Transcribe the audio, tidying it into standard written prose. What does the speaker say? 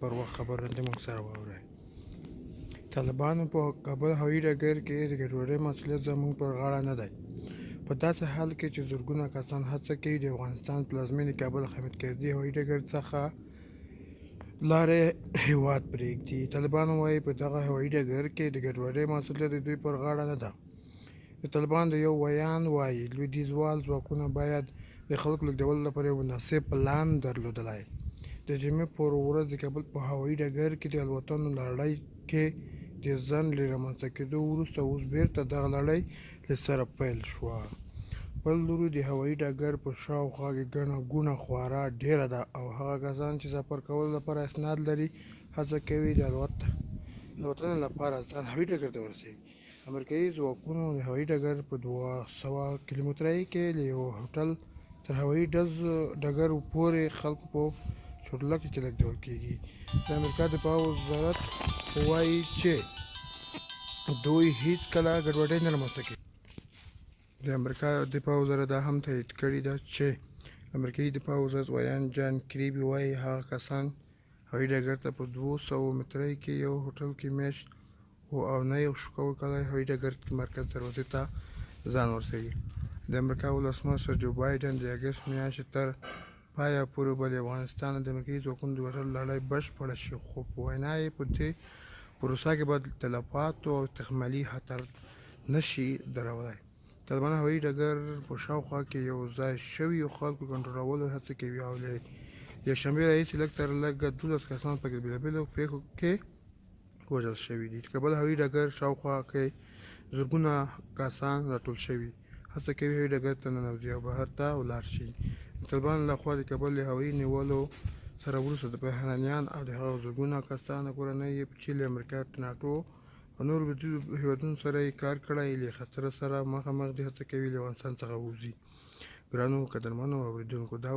پر وخت خبرونه موږ سره واورئ. طالبانو په کابل هوایي ډګر کې د ګډوډۍ مسؤلیت زموږ پر غاړه نه دی. په داسې حال کې چې زرګونه کسان هڅه کوي د افغانستان پلازمېنې کابل حامد کرزي هوایي ډګر څخه لارې هېواد پرېږدي. طالبانو وایي په دغه هوایي ډګر کې د ګډوډۍ مسؤلیت د دوی پر غاړه نه ده. د طالبانو د یو ویان وایي لویدیځوال ځواکونه باید د خلکو لیږدولو لپاره یو مناسب پلان درلودلی. د جمعې پر ورځ د کابل په هوایي ډګر کې د الوتنو لړۍ کې د ځنډ له رامنځته کېدو وروسته اوس بېرته دغه لړۍ له سره پیل شوه. بل لوري د هوایي ډګر په شاوخوا کې ګڼه ګوڼه خورا ډېره ده او هغه کسان چې سفر کولو لپاره اسناد لري هڅه کوي د الوتنې لپاره ځان هوایي ډګر ته ورسوي. امریکایي ځواکونو د هوایي ډګر په 200 کیلومترۍ کې له یو هوټل تر هوایي ډګر پورې خلکو په چورلکه کې لیږدول کېږي. د امریکا دفاع وزارت وایي چې دوی هیڅکله ګډوډي نه رامنځته کوي. د امریکا دفاع وزارت دا هم تایید کړې ده چې امریکایي دفاع وزارت ویان جان کریبي وایي هغه کسان هوایي ډګر ته په 200 مترۍ کې یو هوټل کې میشت وو او نه یې شو کولی هوایي ډګر مرکز دروازې ته ځان ورسوي. د امریکا ولسمشر جو بایډن د اګست میاشتې تر پایه پورې به د افغانستان د امریکایي ځواکونو د وتلو لړۍ بشپړه شي، خو په وینا یې په دې پروسه کې به تلفاتو او استحمالي خطر نه شي درولی. طالبان هوایي ډګر په شاوخوا کې یو ځای شویو خلکو کنټرولولو هڅه کوي او له یکشنبې راهیسې لږ تر لږه 12 کسان په بېلابېلو پیښو کې وژل شوي دي. د کابل هوایي ډګر شاوخوا کې زرګونه کسان راټول شوي هڅه کوي هوایي ډګر ته ننوځي او بهر ته ولاړ شي. د طالبانو لخوا د کابل د هوایي نیولو سره وروسته د بهرنیان او د هغو زرګونه کسانو کورنۍ چې له امریکا، ناټو او نورو لویدیځو هېوادونو سره یې کار کړی له خطر سره مخامخ دي هڅه کوي له افغانستان څخه ووځي. ګرانو قدرمنو اورېدونکو دا